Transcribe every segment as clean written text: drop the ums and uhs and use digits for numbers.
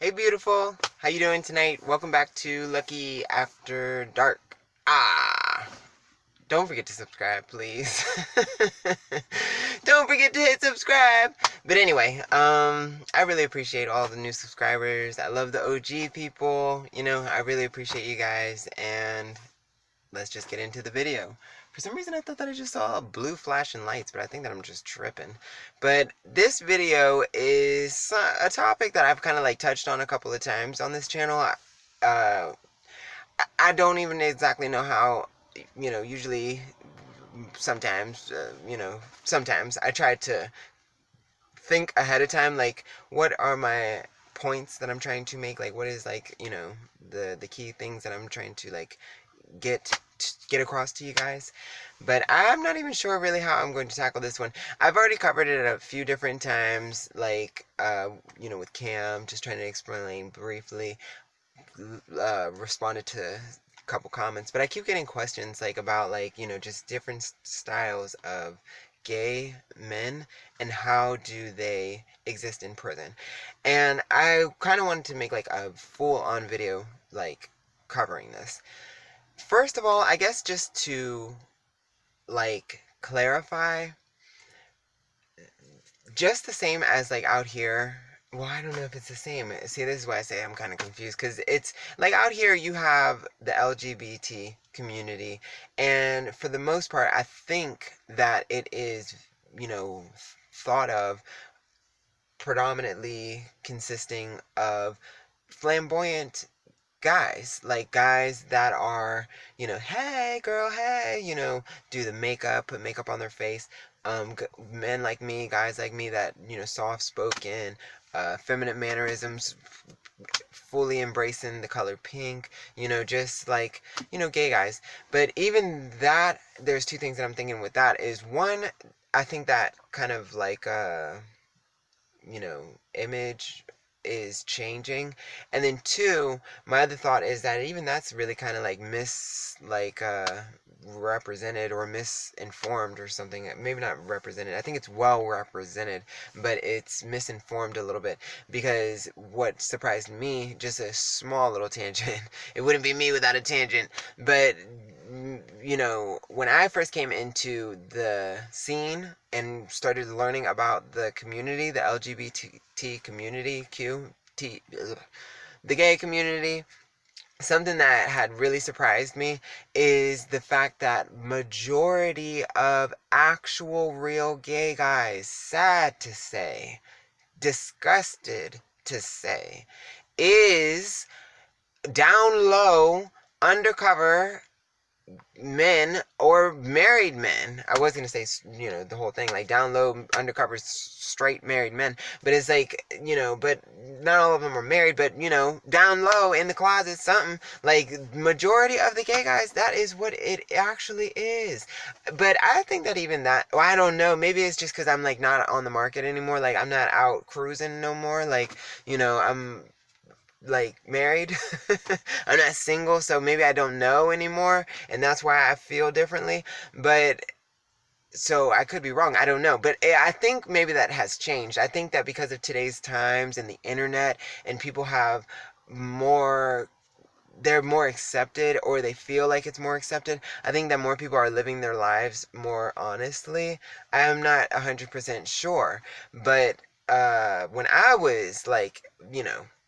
Hey beautiful, how you doing tonight? Welcome back to Lucky After Dark. Ah, don't forget to subscribe, please. Don't forget to hit subscribe. But anyway, I really appreciate all the new subscribers. I love the OG people. I really appreciate you guys. And let's just get into the video. For some reason, I thought that I just saw blue flashing lights, but I think that I'm just tripping. But this video is a topic that I've kind of like touched on a couple of times on this channel. Uh, I don't even exactly know how, usually, sometimes I try to think ahead of time, like, what are my points that I'm trying to make? Like, what is, like, the key things that I'm trying to, like, get across to you guys. But I'm not even sure really how I'm going to tackle this one. I've already covered it a few different times, like with Cam, just trying to explain briefly, responded to a couple comments, but I keep getting questions like about like just different styles of gay men and how do they exist in prison. And I kind of wanted to make like a full on video like covering this. First of all, I guess just to like clarify, just the same as like out here. Well, I don't know if it's the same. See, this is why I say I'm kind of confused, because it's like out here you have the LGBT community, and for the most part, I think that it is, thought of predominantly consisting of flamboyant guys, like guys that are, hey girl, hey, do the makeup, put makeup on their face. Men like me, guys like me that, soft spoken, feminine mannerisms, fully embracing the color pink, just like, gay guys. But even that, there's two things that I'm thinking with that is one, I think that kind of like, image is changing, and then two, my other thought is that even that's really kind of like represented or misinformed or something. Maybe not represented, I think it's well represented, but it's misinformed a little bit, because what surprised me, just a small little tangent, it wouldn't be me without a tangent, but when I first came into the scene and started learning about the community, the LGBT community, the gay community, something that had really surprised me is the fact that majority of actual real gay guys, sad to say, disgusted to say, is down low, undercover men or married men. I was gonna say, the whole thing, like down low, undercover, straight married men. But it's like, but not all of them are married, but, down low in the closet, something. Like, majority of the gay guys, that is what it actually is. But I think that even that, well, I don't know, maybe it's just because I'm, like, not on the market anymore. Like, I'm not out cruising no more. Like, I'm like married. I'm not single, so maybe I don't know anymore, and that's why I feel differently. But so I could be wrong, I don't know, but I think maybe that has changed. I think that because of today's times and the internet, and people have more, they're more accepted, or they feel like it's more accepted. I think that more people are living their lives more honestly. I'm not 100% sure, but when I was like,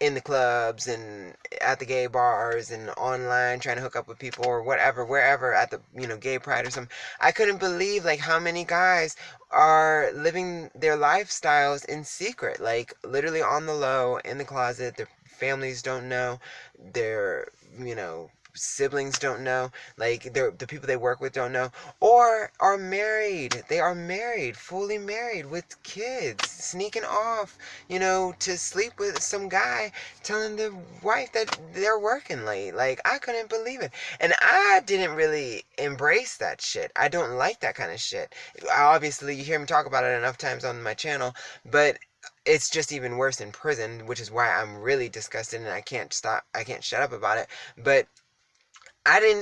in the clubs and at the gay bars and online trying to hook up with people or whatever, wherever, at the, gay pride or something, I couldn't believe like how many guys are living their lifestyles in secret, like literally on the low, in the closet. Their families don't know, their, siblings don't know, like the people they work with don't know, or are married. They are married, fully married, with kids, sneaking off, to sleep with some guy, telling the wife that they're working late. Like, I couldn't believe it. And I didn't really embrace that shit. I don't like that kind of shit. Obviously, you hear me talk about it enough times on my channel, but it's just even worse in prison, which is why I'm really disgusted and I can't shut up about it. But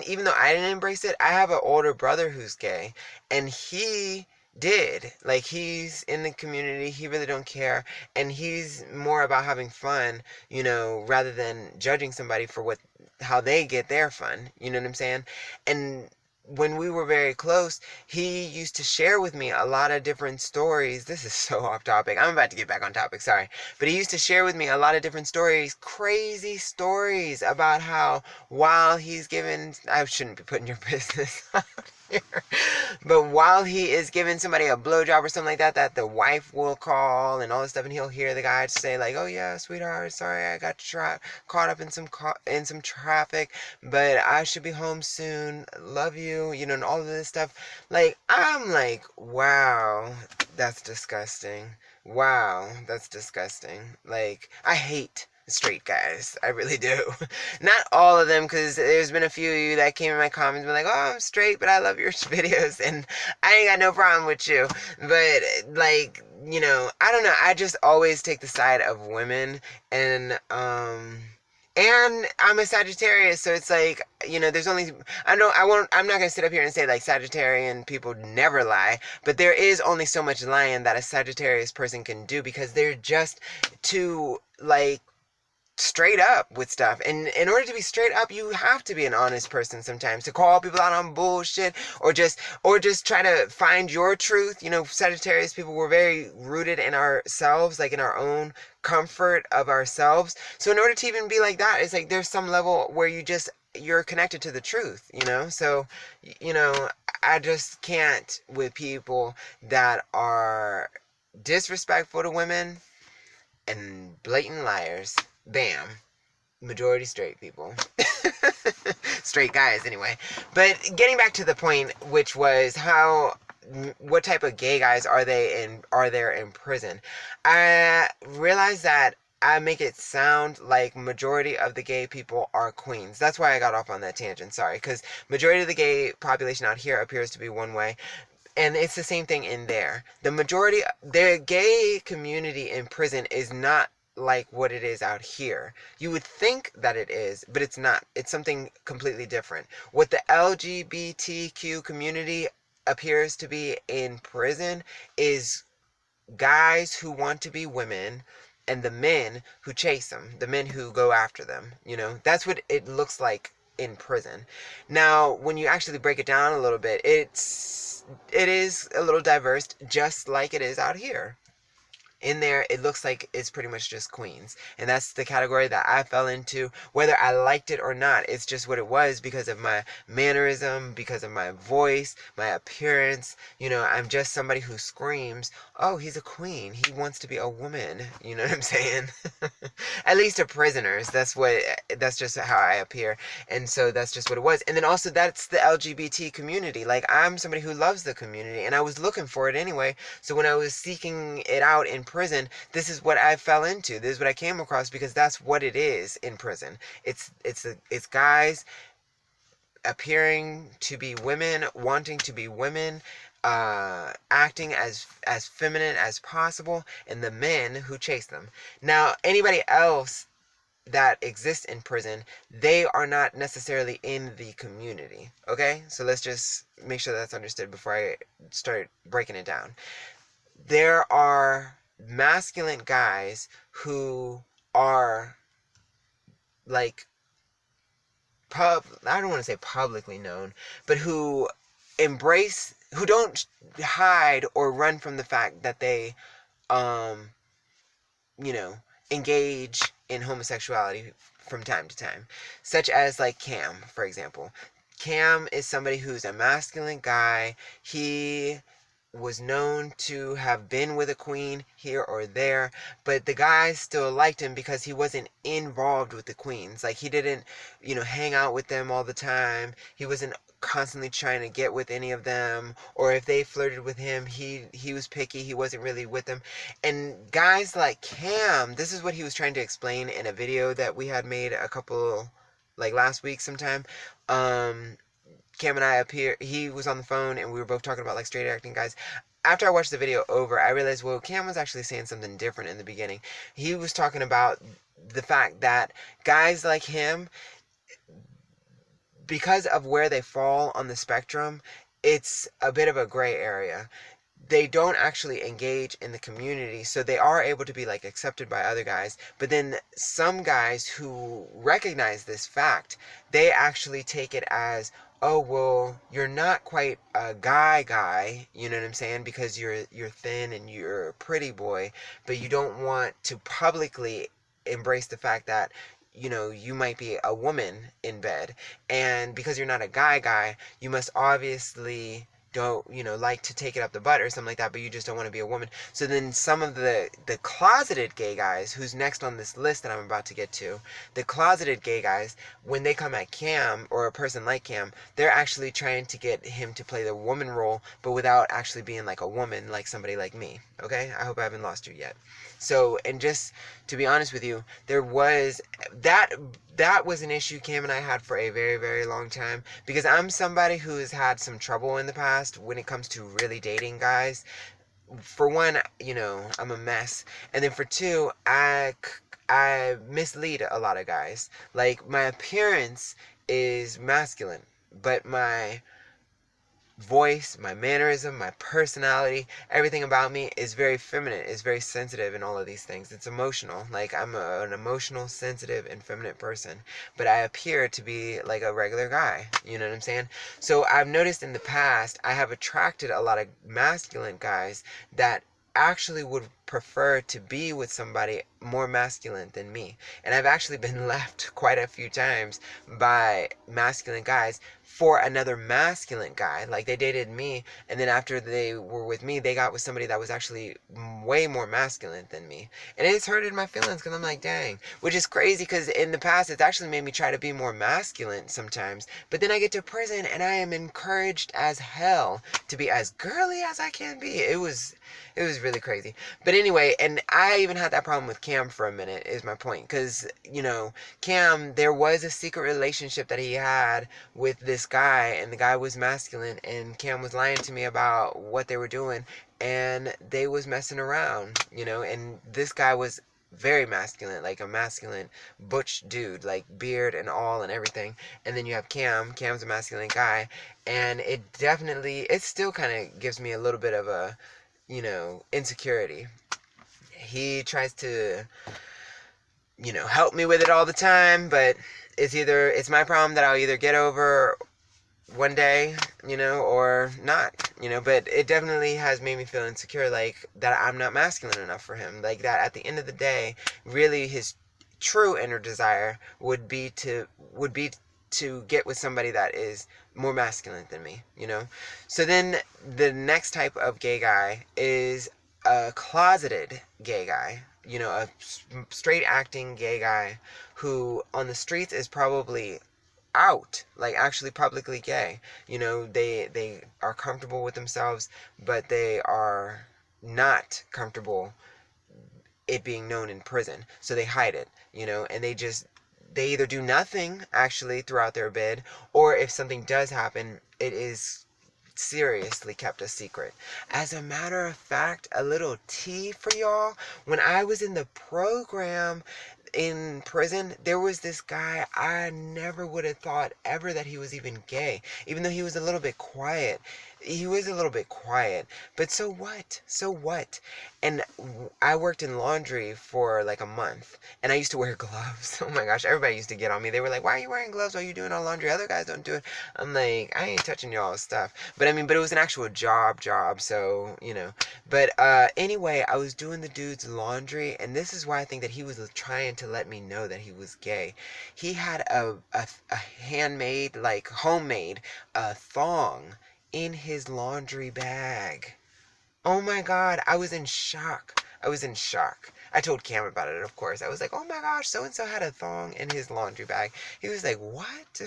even though I didn't embrace it, I have an older brother who's gay, and he did. Like, he's in the community, he really don't care, and he's more about having fun, rather than judging somebody for how they get their fun. You know what I'm saying? And when we were very close, he used to share with me a lot of different stories. This is so off topic. I'm about to get back on topic, sorry. But he used to share with me a lot of different stories, crazy stories about how while he's giving, I shouldn't be putting your business out here, but while he is giving somebody a blowjob or something like that, that the wife will call and all this stuff, and he'll hear the guy say like, "Oh yeah, sweetheart, sorry I got caught up in some traffic, but I should be home soon. Love you," and all of this stuff. Like, I'm like, wow, that's disgusting. Wow, that's disgusting. Like, I hate straight guys. I really do. Not all of them, because there's been a few of you that came in my comments and been like, "Oh, I'm straight, but I love your videos," and I ain't got no problem with you. But, like, I don't know. I just always take the side of women, and I'm a Sagittarius, so it's like, there's only, I'm not going to sit up here and say like Sagittarian people never lie, but there is only so much lying that a Sagittarius person can do, because they're just too, like, straight up with stuff. And in order to be straight up, you have to be an honest person sometimes, to call people out on bullshit, or just try to find your truth. Sagittarius people, were very rooted in ourselves, like in our own comfort of ourselves. So in order to even be like that, it's like there's some level where you're connected to the truth, so I just can't with people that are disrespectful to women and blatant liars. Bam. Majority straight people. Straight guys, anyway. But getting back to the point, which was what type of gay guys are there in prison? I realized that I make it sound like majority of the gay people are queens. That's why I got off on that tangent, sorry. Because majority of the gay population out here appears to be one way. And it's the same thing in there. The gay community in prison is not like what it is out here. You would think that it is, but it's not. It's something completely different. What the LGBTQ community appears to be in prison is guys who want to be women, and the men who chase them, the men who go after them. That's what it looks like in prison. Now, when you actually break it down a little bit, it is a little diverse, just like it is out here. In there, it looks like it's pretty much just queens. And that's the category that I fell into. Whether I liked it or not, it's just what it was, because of my mannerism, because of my voice, my appearance. I'm just somebody who screams, "Oh, he's a queen. He wants to be a woman." You know what I'm saying? At least to prisoners. That's just how I appear. And so that's just what it was. And then also, that's the LGBT community. Like, I'm somebody who loves the community, and I was looking for it anyway. So when I was seeking it out in prison, this is what I fell into. This is what I came across, because that's what it is in prison. It's guys appearing to be women, wanting to be women, acting as feminine as possible, and the men who chase them. Now, anybody else that exists in prison, they are not necessarily in the community. Okay? So let's just make sure that's understood before I start breaking it down. There are masculine guys who are like I don't want to say publicly known, but who don't hide or run from the fact that they engage in homosexuality from time to time, such as like Cam, for example. Cam is somebody who's a masculine guy. He was known to have been with a queen here or there, but the guys still liked him because he wasn't involved with the queens. Like, he didn't, hang out with them all the time. He wasn't constantly trying to get with any of them, or if they flirted with him, he was picky. He wasn't really with them. And guys like Cam, this is what he was trying to explain in a video that we had made a couple, like last week sometime. Cam and I he was on the phone, and we were both talking about like straight acting guys. After I watched the video over, I realized, well, Cam was actually saying something different in the beginning. He was talking about the fact that guys like him, because of where they fall on the spectrum, it's a bit of a gray area. they don't actually engage in the community, so they are able to be like accepted by other guys. But then some guys who recognize this fact, they actually take it as, oh well, you're not quite a guy, you know what I'm saying, because you're thin and you're a pretty boy, but you don't want to publicly embrace the fact that, you know, you might be a woman in bed, and because you're not a guy, you must obviously don't, you know, like to take it up the butt or something like that, but you just don't want to be a woman. So then some of the closeted gay guys, who's next on this list that I'm about to get to, the closeted gay guys, when they come at Cam, or a person like Cam, they're actually trying to get him to play the woman role, but without actually being like a woman, like somebody like me. Okay, I hope I haven't lost you yet. So, and just to be honest with you, there was that was an issue Cam and I had for a very, very long time, because I'm somebody who has had some trouble in the past when it comes to really dating guys. For one, you know, I'm a mess, and then for two, I mislead a lot of guys. Like, my appearance is masculine, but my voice, my mannerism, my personality, everything about me is very feminine, is very sensitive, and all of these things. It's emotional. Like, I'm an emotional, sensitive, and feminine person, but I appear to be like a regular guy. You know what I'm saying? So I've noticed in the past, I have attracted a lot of masculine guys that actually would prefer to be with somebody more masculine than me. And I've actually been left quite a few times by masculine guys for another masculine guy. Like, they dated me, and then after they were with me, they got with somebody that was actually way more masculine than me. And it's hurted my feelings, because I'm like, dang. Which is crazy, because in the past, it's actually made me try to be more masculine sometimes. But then I get to prison, and I am encouraged as hell to be as girly as I can be. It was really crazy. But anyway, and I even had that problem with Cam for a minute, is my point. Because, you know, Cam, there was a secret relationship that he had with this guy, and the guy was masculine, and Cam was lying to me about what they were doing, and they was messing around, you know, and this guy was very masculine, like a masculine butch dude, like beard and all and everything. And then you have Cam's a masculine guy, and it still kind of gives me a little bit of a, you know, insecurity. He tries to, you know, help me with it all the time, but it's my problem that I'll either get over one day, you know, or not, you know. But it definitely has made me feel insecure, like that I'm not masculine enough for him, like that at the end of the day, really his true inner desire would be to get with somebody that is more masculine than me, you know. So then the next type of gay guy is a closeted gay guy, you know, a straight acting gay guy who on the streets is probably out, like actually publicly gay. You know, they are comfortable with themselves, but they are not comfortable it being known in prison, so they hide it, you know. And they either do nothing actually throughout their bid, or if something does happen, it is seriously kept a secret. As a matter of fact, a little tea for y'all, when I was in the program in prison, there was this guy, I never would have thought ever that he was even gay, even though he was a little bit quiet. But so what? And I worked in laundry for like a month, and I used to wear gloves. Oh my gosh, everybody used to get on me. They were like, why are you wearing gloves while you doing all laundry? Other guys don't do it. I'm like, I ain't touching y'all's stuff. But I mean, but it was an actual job, so, you know. But anyway, I was doing the dude's laundry, and this is why I think that he was trying to let me know that he was gay. He had a handmade, like homemade, thong in his laundry bag. Oh my god, I was in shock. I told Cam about it, of course. I was like, oh my gosh, so-and-so had a thong in his laundry bag. He was like, what?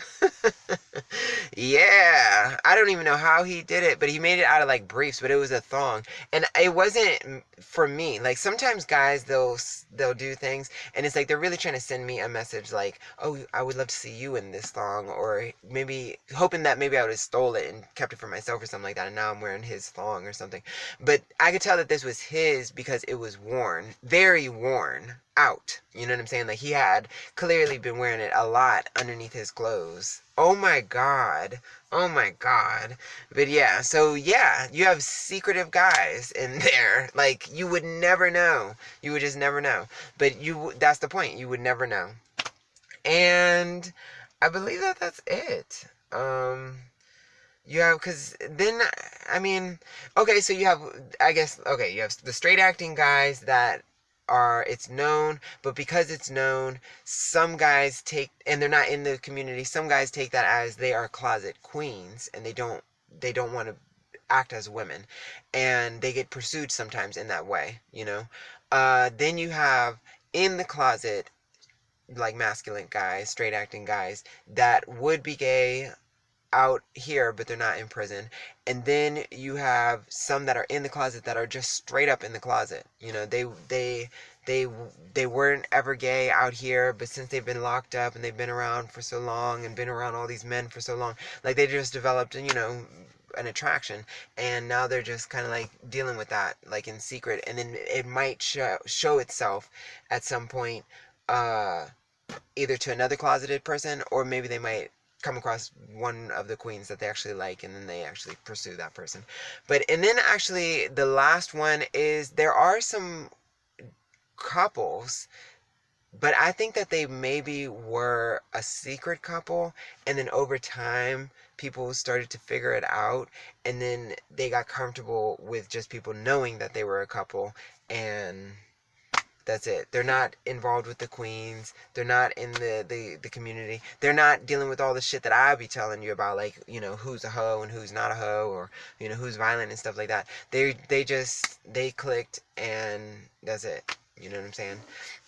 Yeah. I don't even know how he did it, but he made it out of like briefs, but it was a thong. And it wasn't for me. Like, sometimes guys, they'll do things, and it's like they're really trying to send me a message like, oh, I would love to see you in this thong, or maybe hoping that maybe I would have stole it and kept it for myself or something like that, and now I'm wearing his thong or something. But I could tell that this was his because it was worn. Very worn. out. You know what I'm saying? Like, he had clearly been wearing it a lot underneath his clothes. Oh my god. Oh my god. But yeah, so yeah, you have secretive guys in there. Like, you would never know. You would just never know. But that's the point. You would never know. And I believe that that's it. You have, because then, I mean, okay, so you have, I guess, okay, you have the straight acting guys that are, it's known, but because it's known, some guys take, and they're not in the community, some guys take that as they are closet queens, and they don't want to act as women, and they get pursued sometimes in that way, you know. Then you have in the closet, like, masculine guys, straight acting guys that would be gay out here, but they're not in prison. And then you have some that are in the closet that are just straight up in the closet. You know, they they weren't ever gay out here, but since they've been locked up and they've been around for so long and been around all these men for so long, like, they just developed, you know, an attraction, and now they're just kind of like dealing with that, like, in secret, and then it might show itself at some point, either to another closeted person, or maybe they might come across one of the queens that they actually like, and then they actually pursue that person. But, and then actually the last one is, there are some couples, but I think that they maybe were a secret couple, and then over time people started to figure it out, and then they got comfortable with just people knowing that they were a couple, and that's it. They're not involved with the queens. They're not in the community. They're not dealing with all the shit that I be telling you about, like, you know, who's a hoe and who's not a hoe, or, you know, who's violent and stuff like that. They clicked, and that's it. You know what I'm saying?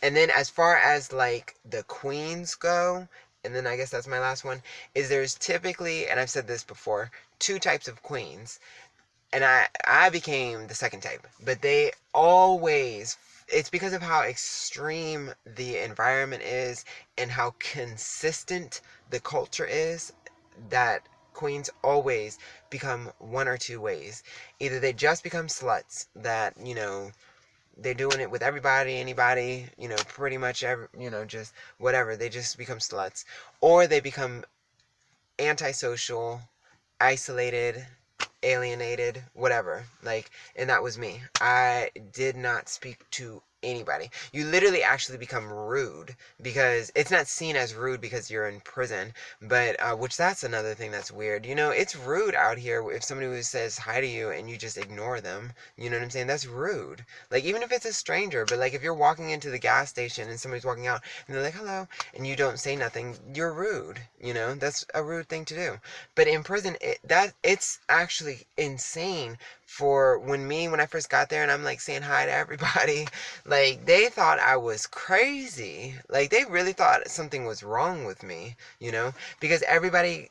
And then as far as, like, the queens go, and then I guess that's my last one, is there's typically, and I've said this before, two types of queens. And I became the second type. But they always, it's because of how extreme the environment is and how consistent the culture is, that queens always become one or two ways. Either they just become sluts, that, you know, they're doing it with everybody, anybody, you know, pretty much every, you know, just whatever, they just become sluts. Or they become antisocial, isolated, alienated, whatever. Like, and that was me. I did not speak to anybody. You literally actually become rude, because it's not seen as rude because you're in prison, but which, that's another thing that's weird. You know, it's rude out here if somebody who says hi to you and you just ignore them. You know what I'm saying? That's rude. Like, even if it's a stranger, but like if you're walking into the gas station and somebody's walking out and they're like, hello, and you don't say nothing, you're rude. You know, that's a rude thing to do. But in prison, it's actually insane. For when I first got there and I'm like saying hi to everybody, like, they thought I was crazy. Like, they really thought something was wrong with me, you know, because everybody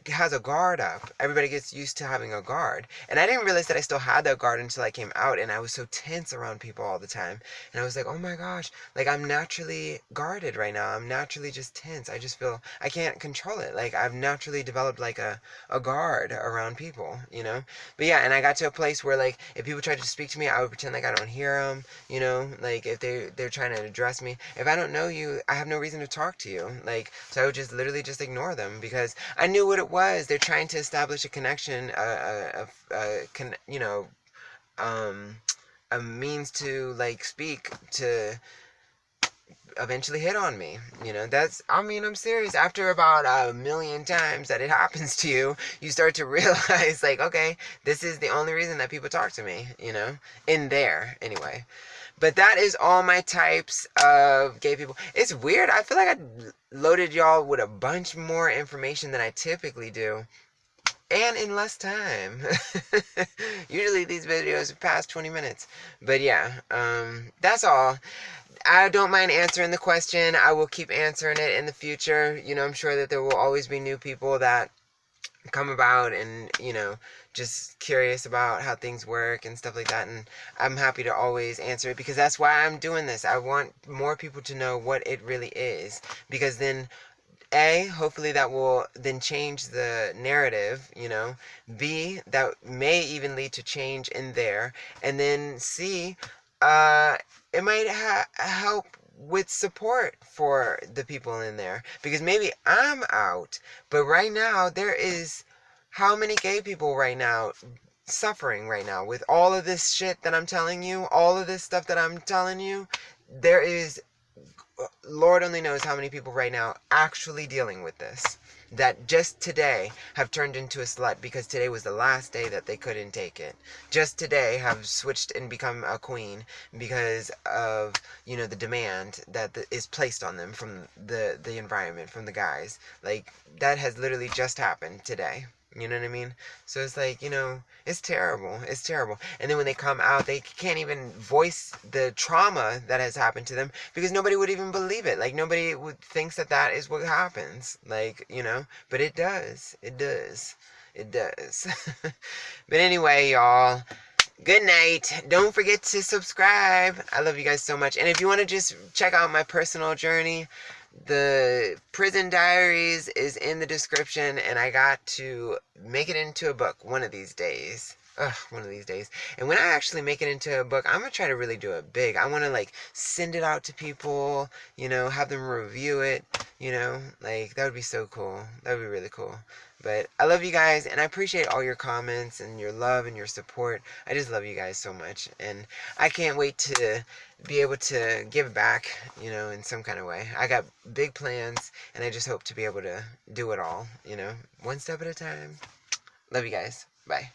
has a guard up. Everybody gets used to having a guard. And I didn't realize that I still had that guard until I came out, and I was so tense around people all the time. And I was like, oh my gosh, like, I'm naturally guarded right now. I'm naturally just tense. I just feel I can't control it. Like, I've naturally developed like a guard around people, you know. But yeah, and I got to a place where, like, if people tried to speak to me, I would pretend like I don't hear them, you know, like, if they're trying to address me. If I don't know you, I have no reason to talk to you. Like, so I would just literally just ignore them, because I knew what it was. They're trying to establish a connection, you know, a means to, like, speak to eventually hit on me. You know, that's, I mean, I'm serious. After about a million times that it happens to you, you start to realize, like, okay, this is the only reason that people talk to me, you know, in there anyway. But that is all my types of gay people. It's weird. I feel like I loaded y'all with a bunch more information than I typically do, and in less time. Usually these videos are past 20 minutes. But yeah, that's all. I don't mind answering the question. I will keep answering it in the future. You know, I'm sure that there will always be new people that come about and, you know, just curious about how things work and stuff like that. And I'm happy to always answer it, because that's why I'm doing this. I want more people to know what it really is, because then, A, hopefully that will then change the narrative, you know. B, that may even lead to change in there. And then C, it might help with support for the people in there, because maybe I'm out, but right now there is how many gay people right now suffering right now with all of this shit that I'm telling you, all of this stuff that I'm telling you. There is, Lord only knows how many people right now actually dealing with this, that just today have turned into a slut because today was the last day that they couldn't take it. Just today have switched and become a queen because of, you know, the demand that is placed on them from the environment, from the guys. Like, that has literally just happened today. You know what I mean? So it's like, you know, it's terrible. It's terrible. And then when they come out, they can't even voice the trauma that has happened to them because nobody would even believe it. Like, nobody would thinks that that is what happens. Like, you know, but it does. It does. It does. But anyway, y'all, good night. Don't forget to subscribe. I love you guys so much. And if you want to just check out my personal journey, the Prison Diaries is in the description, and I got to make it into a book one of these days. Ugh, one of these days. And when I actually make it into a book, I'm going to try to really do it big. I want to, like, send it out to people, you know, have them review it, you know, like, that would be so cool. That would be really cool. But I love you guys, and I appreciate all your comments and your love and your support. I just love you guys so much, and I can't wait to be able to give back, you know, in some kind of way. I got big plans, and I just hope to be able to do it all, you know, one step at a time. Love you guys. Bye.